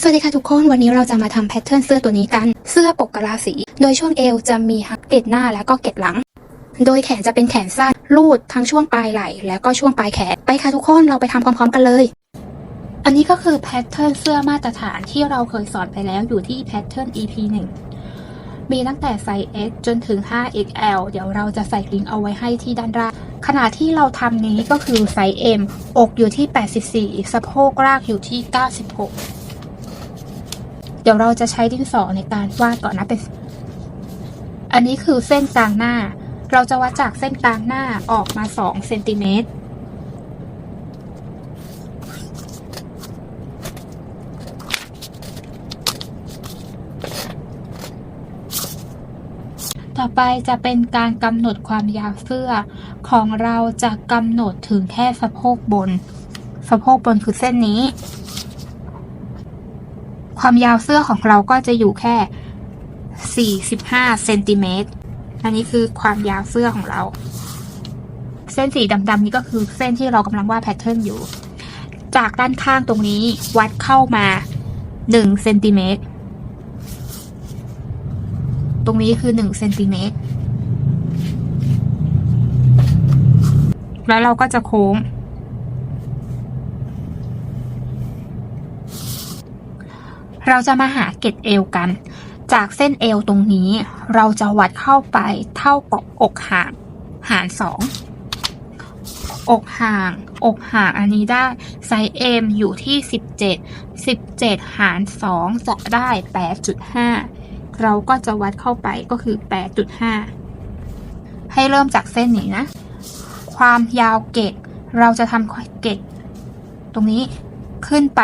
วัสดีค่ะทุกคนวันนี้เราจะมาทำแพทเทิร์นเสื้อตัวนี้กันเสื้อปกกะลาสีโดยช่วงเอวจะมีเกล็ดหน้าแล้วก็เกล็ดหลังโดยแขนจะเป็นแขนสั้นลูดทั้งช่วงปลายไหล่แล้วก็ช่วงปลายแขนไปค่ะทุกคนเราไปทำพร้อมๆกันเลยอันนี้ก็คือแพทเทิร์นเสื้อมาตรฐานที่เราเคยสอนไปแล้วอยู่ที่แพทเทิร์น EP 1มีตั้งแต่ไซส์ S จนถึง 5XL เดี๋ยวเราจะใส่ลิงก์เอาไว้ให้ที่ด้านล่างขณะที่เราทำนี้ก็คือไซส์ M อกอยู่ที่84สะโพกรากอยู่ที่96เดี๋ยวเราจะใช้ดินสอในการวาดก่อนนะเป็นอันนี้คือเส้นกลางหน้าเราจะวัดจากเส้นกลางหน้าออกมา2 เซนติเมตรต่อไปจะเป็นการกำหนดความยาวเสื้อของเราจะกำหนดถึงแค่สะโพกบนคือเส้นนี้ความยาวเสื้อของเราก็จะอยู่แค่45 เซนติเมตรอันนี้คือความยาวเสื้อของเราเส้นสีดำๆนี้ก็คือเส้นที่เรากำลังวาดแพทเทิร์นอยู่จากด้านข้างตรงนี้วัดเข้ามา1 เซนติเมตรตรงนี้คือ1 เซนติเมตรแล้วเราก็จะโค้งเราจะมาหาเกล็ดเอวกันจากเส้นเอวตรงนี้เราจะวัดเข้าไปเท่ากับอกห่างหาร2อกห่างอันนี้ได้ไซส์ M อยู่ที่17หาร2จะได้ 8.5 เราก็จะวัดเข้าไปก็คือ 8.5 ให้เริ่มจากเส้นนี้นะความยาวเกล็ดเราจะทำเกล็ดตรงนี้ขึ้นไป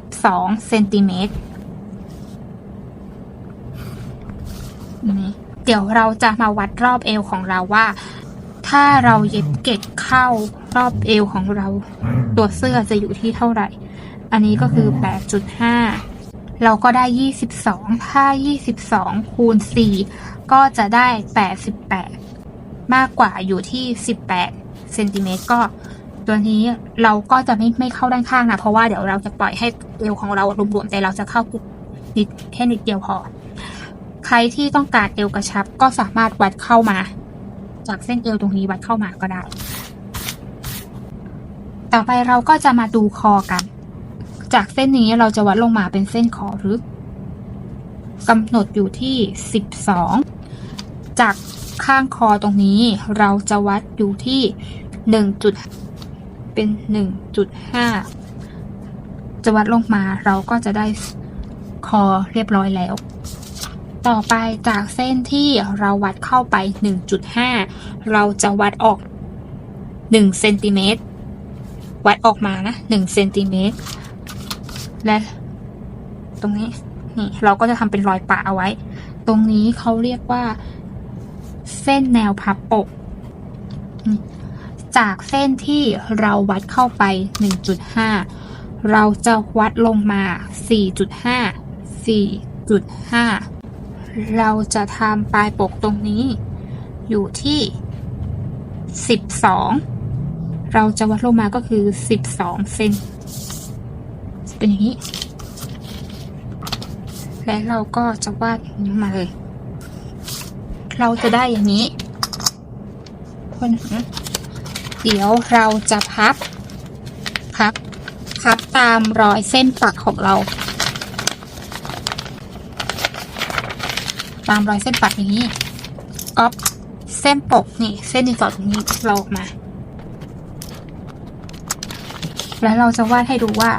12 เซนติเมตรเดี๋ยวเราจะมาวัดรอบเอวของเราว่าถ้าเราเย็บเกล็ดเข้ารอบเอวของเราตัวเสื้อจะอยู่ที่เท่าไหร่อันนี้ก็คือ 8.5 เราก็ได้22ถ้า22คูณ4ก็จะได้88มากกว่าอยู่ที่18 เซนติเมตรก็ตัวนี้เราก็จะไม่เข้าด้านข้างนะเพราะว่าเดี๋ยวเราจะปล่อยให้เอวของเรารวมๆแต่เราจะเข้าแค่นิดเดียวพอใครที่ต้องการเอวกระชับก็สามารถวัดเข้ามาจากเส้นเอวตรงนี้วัดเข้ามาก็ได้ต่อไปเราก็จะมาดูคอกันจากเส้นนี้เราจะวัดลงมาเป็นเส้นคอลึกกำหนดอยู่ที่12จากข้างคอตรงนี้เราจะวัดอยู่ที่เป็น 1.5 จะวัดลงมาเราก็จะได้คอเรียบร้อยแล้วต่อไปจากเส้นที่เราวัดเข้าไป 1.5 เราจะวัดออก1 เซนติเมตรวัดออกมานะ1 เซนติเมตรและตรงนี้นี่เราก็จะทำเป็นรอยปะเอาไว้ตรงนี้เขาเรียกว่าเส้นแนวพับอกจากเส้นที่เราวัดเข้าไป 1.5 เราจะวัดลงมา 4.5 เราจะทำปลายปกตรงนี้อยู่ที่12เราจะวัดลงมาก็คือ12 เซนเป็นอย่างนี้และเราก็จะวาดอย่างนี้มาเลยเราจะได้อย่างนี้คนเดี๋ยวเราจะพับตามรอยเส้นปักของเราตามรอยเส้นปักอย่างนี้ก๊อปเส้นปกนี่เส้นดินสอตรงนี้เราออกมาแล้วเราจะวาดให้ดูว่า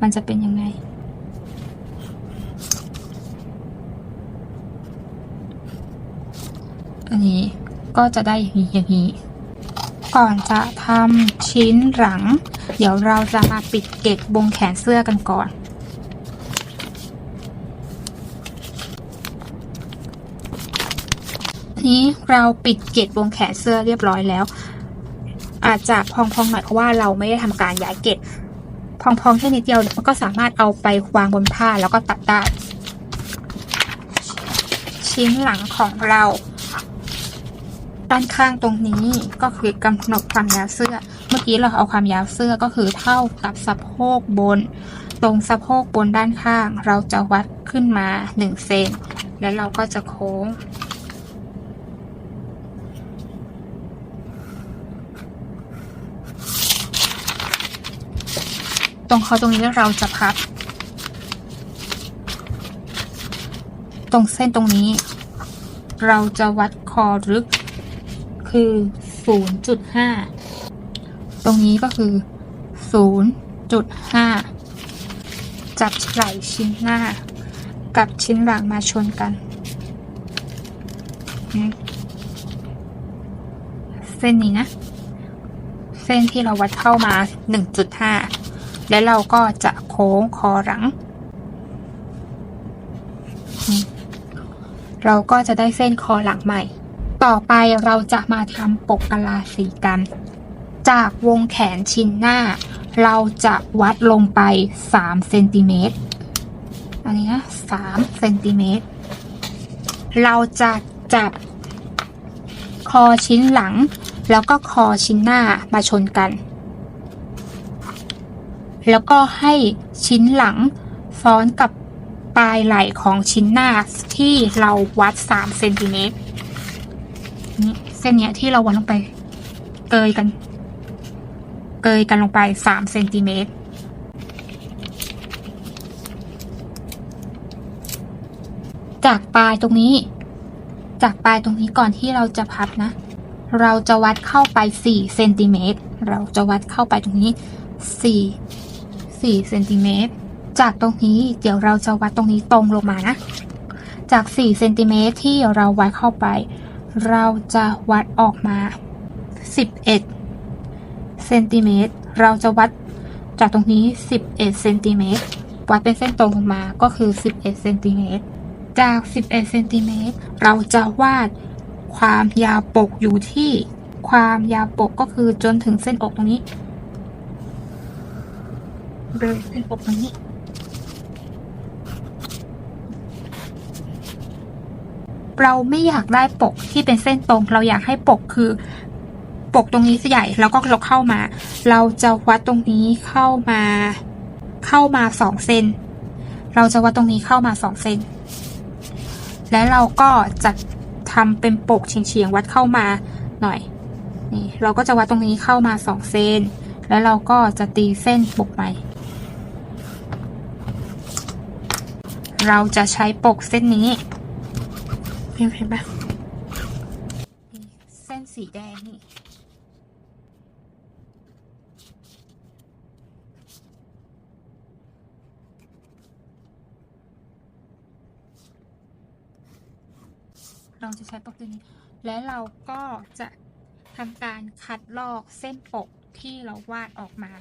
มันจะเป็นยังไงอันนี้ก็จะได้อย่างนี้ก่อนจะทำชิ้นหลังเดี๋ยวเราจะมาปิดเกล็ดบนแขนเสื้อกันก่อนนี้เราปิดเกล็ดบนแขนเสื้อเรียบร้อยแล้วอาจจะพองๆหน่อยเพราะว่าเราไม่ได้ทำการย้ายเกล็ดพองๆแค่นิดเดียวมันก็สามารถเอาไปวางบนผ้าแล้วก็ตัดได้ชิ้นหลังของเราด้านข้างตรงนี้ก็คือกำหนดความยาวเสื้อเมื่อกี้เราเอาความยาวเสื้อก็คือเท่ากับสะโพกบน ตรงสะโพกบนด้านข้างเราจะวัดขึ้นมา1 เซนแล้วเราก็จะโค้งตรงคอตรงนี้เราจะพับตรงเส้นตรงนี้เราจะวัดคอลึกคือ 0.5 ตรงนี้ก็คือ 0.5 จับไหล่ชิ้นหน้ากับชิ้นหลังมาชนกันเส้นนี้นะเส้นที่เราวัดเข้ามา 1.5 แล้วเราก็จะโค้งคอหลังเราก็จะได้เส้นคอหลังใหม่ต่อไปเราจะมาทำปกกะลาสีกันจากวงแขนชิ้นหน้าเราจะวัดลงไป3 เซนติเมตรอันนี้นะ3 เซนติเมตรเราจะจับคอชิ้นหลังแล้วก็คอชิ้นหน้ามาชนกันแล้วก็ให้ชิ้นหลังซ้อนกับปลายไหล่ของชิ้นหน้าที่เราวัด3 เซนติเมตรนี่เส้นเนี้ยที่เราวัดลงไปเกยกันลงไป3 เซนติเมตรจากปลายตรงนี้ก่อนที่เราจะพับนะเราจะวัดเข้าไป4 เซนติเมตรเราจะวัดเข้าไปตรงนี้4 เซนติเมตรจากตรงนี้เดี๋ยวเราจะวัดตรงนี้ตรงลงมานะจาก4 เซนติเมตรที่เราวัดเข้าไปเราจะวัดออกมา11 เซนติเมตรเราจะวัดจากตรงนี้11 เซนติเมตรวัดเป็นเส้นตรงลงมาก็คือ11 เซนติเมตรจาก11 เซนติเมตรเราจะวาดความยาวปกอยู่ที่ความยาวปกก็คือจนถึงเส้นอกตรงนี้เลยเส้นอกตรงนี้เราไม่อยากได้ปกที่เป็นเส้นตรงเราอยากให้ปกคือปกตรงนี้ใหญ่แล้วก็เราเข้ามาเราจะวัดตรงนี้เข้ามา2 เซนเราจะวัดตรงนี้เข้ามา2 เซนและเราก็จะทำเป็นปกเฉียงๆวัดเข้ามาหน่อยนี่เราก็จะวัดตรงนี้เข้ามา2 เซนแล้วเราก็จะตีเส้นปกใหม่เราจะใช้ปกเส้นนี้เห็นปะเส้นสีแดงนี่เราจะใช้ปกตัวนี้และเราก็จะทำการคัดลอกเส้นปกที่เราวาดออกมา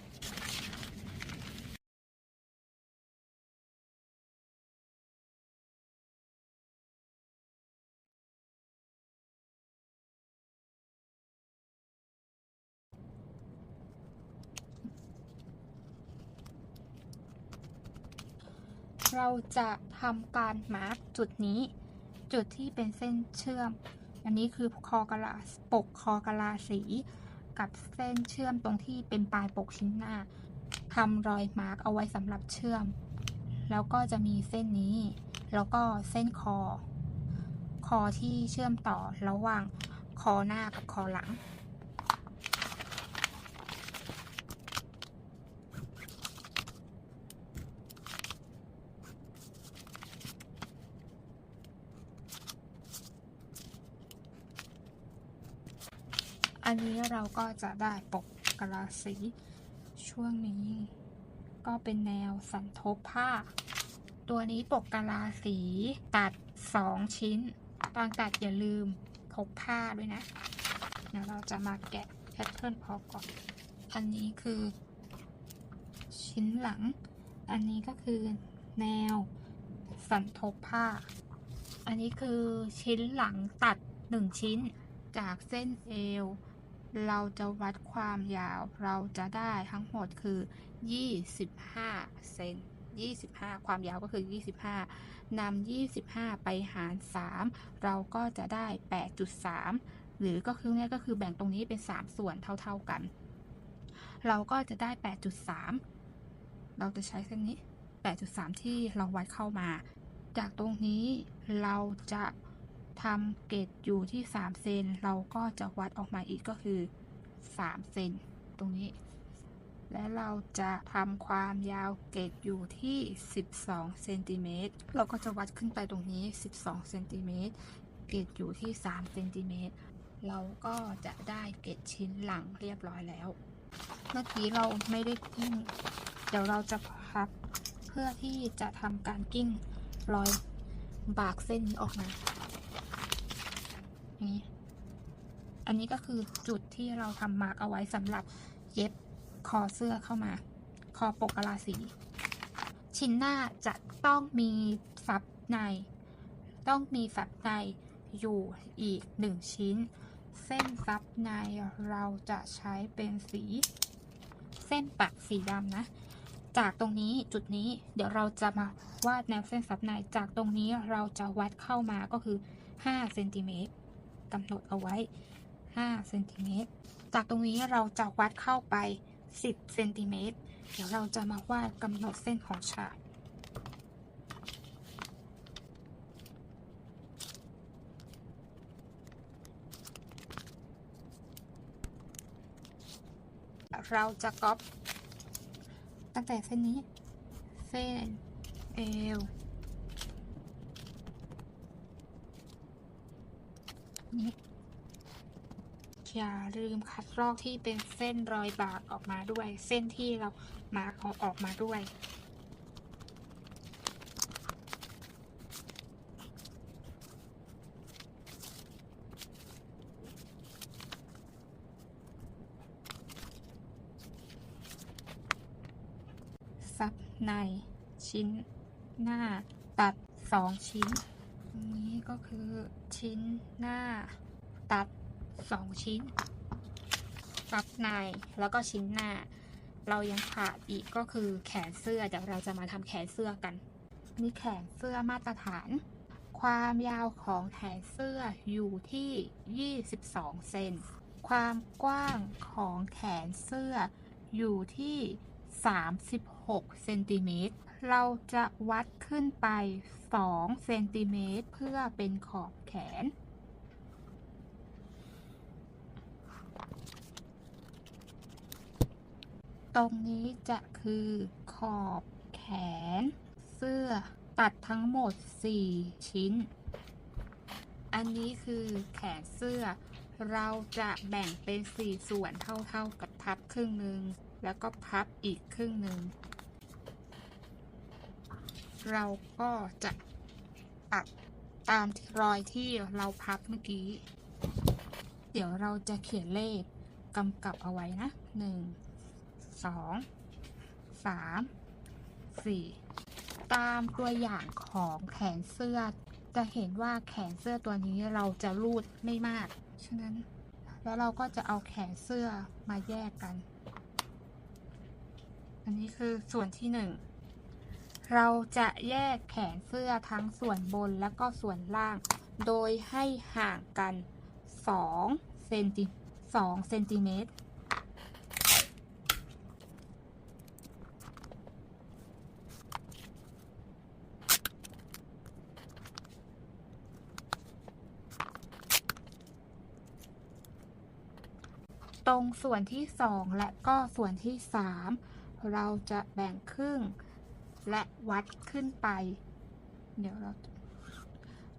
เราจะทำการมาร์กจุดนี้จุดที่เป็นเส้นเชื่อมอันนี้คือปกคอกะลาสีกับเส้นเชื่อมตรงที่เป็นปลายปกชิ้นหน้าทำรอยมาร์กเอาไว้สำหรับเชื่อมแล้วก็จะมีเส้นนี้แล้วก็เส้นคอที่เชื่อมต่อระหว่างคอหน้ากับคอหลังอันนี้เราก็จะได้ปกกะลาสีช่วงนี้ก็เป็นแนวสันทบผ้าตัวนี้ปกกะลาสีตัด2 ชิ้นตอนตัดอย่าลืมพกผ้าด้วยนะเดี๋ยวเราจะมาแกะแพทเทิร์นพอก่อนอันนี้คือชิ้นหลังอันนี้ก็คือแนวสันทบผ้าอันนี้คือชิ้นหลังตัด1 ชิ้นจากเส้นเอวเราจะวัดความยาวเราจะได้ทั้งหมดคือ25 เซน25ความยาวก็คือ25นำ25ไปหาร3เราก็จะได้ 8.3 หรือก็คือเนี่ยก็คือแบ่งตรงนี้เป็น3 ส่วนเท่ากันเราก็จะได้ 8.3 เราจะใช้เส้นนี้ 8.3 ที่เราวัดเข้ามาจากตรงนี้เราจะทำเกรดอยู่ที่3 เซนเราก็จะวัดออกมาอีกก็คือ3 เซนตรงนี้และเราจะทำความยาวเกรดอยู่ที่12 เซนติเมตรเราก็จะวัดขึ้นไปตรงนี้12 เซนติเมตรเกรดอยู่ที่3 เซนติเมตรเราก็จะได้เกรดชิ้นหลังเรียบร้อยแล้วเมื่อกี้เราไม่ได้กิ้งเดี๋ยวเราจะพับเพื่อที่จะทำการกิ้งรอยบากเส้นนี้ออกมานี้อันนี้ก็คือจุดที่เราทำมาร์กเอาไว้สำหรับเย็บคอเสื้อเข้ามาคอปกกะลาสีชิ้นหน้าจะต้องมีซับในอยู่อีก1 ชิ้นเส้นซับในเราจะใช้เป็นสีเส้นปักสีดำนะจากตรงนี้จุดนี้เดี๋ยวเราจะมาวาดแนวเส้นซับในจากตรงนี้เราจะวัดเข้ามาก็คือ5 เซนติเมตรกำหนดเอาไว้5 เซนติเมตรจากตรงนี้เราจะวัดเข้าไป10 เซนติเมตรเดี๋ยวเราจะมาวาดกำหนดเส้นของฉากเราจะก๊อปตั้งแต่เส้นนี้เส้นเอวนี้อย่าลืมคัดลอกที่เป็นเส้นรอยบากออกมาด้วยเส้นที่เรามาร์กออกมาด้วยซับในชิ้นหน้าตัด2 ชิ้นตรงนี้ก็คือชิ้นหน้าตัด2 ชิ้นซับในแล้วก็ชิ้นหน้าเรายังขาดอีกก็คือแขนเสื้อเดี๋ยวเราจะมาทำแขนเสื้อกันนี่แขนเสื้อมาตรฐานความยาวของแขนเสื้ออยู่ที่22 เซนความกว้างของแขนเสื้ออยู่ที่36 เซนติเมตรเราจะวัดขึ้นไป2 เซนติเมตรเพื่อเป็นขอบแขนตรงนี้จะคือขอบแขนเสื้อตัดทั้งหมด4 ชิ้นอันนี้คือแขนเสื้อเราจะแบ่งเป็น4 ส่วนเท่ากับพับครึ่งหนึ่งแล้วก็พับอีกครึ่งหนึ่งเราก็จะปักตามรอยที่เราพับเมื่อกี้เดี๋ยวเราจะเขียนเลขกำกับเอาไว้นะ1 2 3 4ตามตัวอย่างของแขนเสื้อจะเห็นว่าแขนเสื้อตัวนี้เราจะรูดไม่มากฉะนั้นแล้วเราก็จะเอาแขนเสื้อมาแยกกันอันนี้คือส่วนที่1เราจะแยกแขนเสื้อทั้งส่วนบนและก็ส่วนล่างโดยให้ห่างกัน2 เซนติเมตรตรงส่วนที่2และก็ส่วนที่3เราจะแบ่งครึ่งและวัดขึ้นไป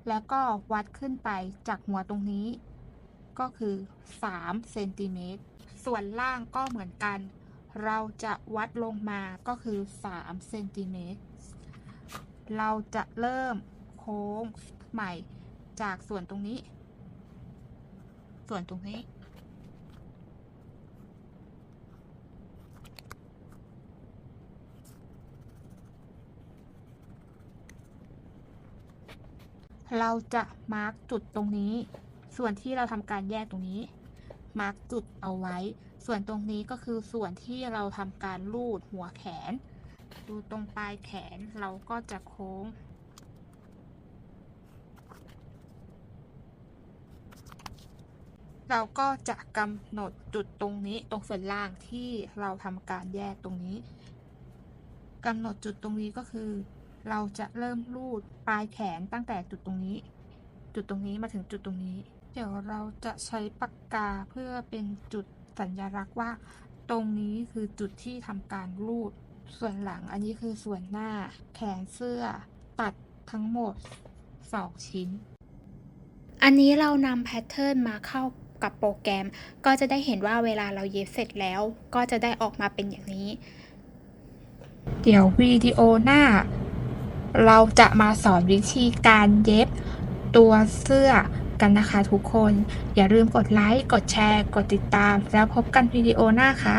แล้วก็วัดขึ้นไปจากหัวตรงนี้ก็คือ3 เซนติเมตรส่วนล่างก็เหมือนกันเราจะวัดลงมาก็คือ3 เซนติเมตรเราจะเริ่มโค้งใหม่จากส่วนตรงนี้เราจะมาร์กจุดตรงนี้ส่วนที่เราทำการแยกตรงนี้มาร์กจุดเอาไว้ส่วนตรงนี้ก็คือส่วนที่เราทำการลูดหัวแขนดูตรงปลายแขนเราก็จะโค้งเราก็จะกำหนดจุดตรงนี้ตรงส่วนล่างที่เราทำการแยกตรงนี้ กำหนดจุดตรงนี้ก็คือ เราจะเริ่มรูดปลายแขนตั้งแต่จุดตรงนี้ จุดตรงนี้มาถึงจุดตรงนี้ เดี๋ยวเราจะใช้ปากกาเพื่อเป็นจุดสัญลักษณ์ว่า ตรงนี้คือจุดที่ทำการรูด ส่วนหลังอันนี้คือส่วนหน้าแขนเสื้อตัดทั้งหมด2ชิ้น อันนี้เรานำแพทเทิร์นมาเข้ากับโปรแกรม ก็จะได้เห็นว่าเวลาเราเย็บเสร็จแล้ว ก็จะได้ออกมาเป็นอย่างนี้ เดี๋ยววิดีโอหน้า เราจะมาสอนวิธีการเย็บตัวเสื้อกันนะคะทุกคน อย่าลืมกดไลค์ กดแชร์ กดติดตาม แล้วพบกันวิดีโอหน้าค่ะ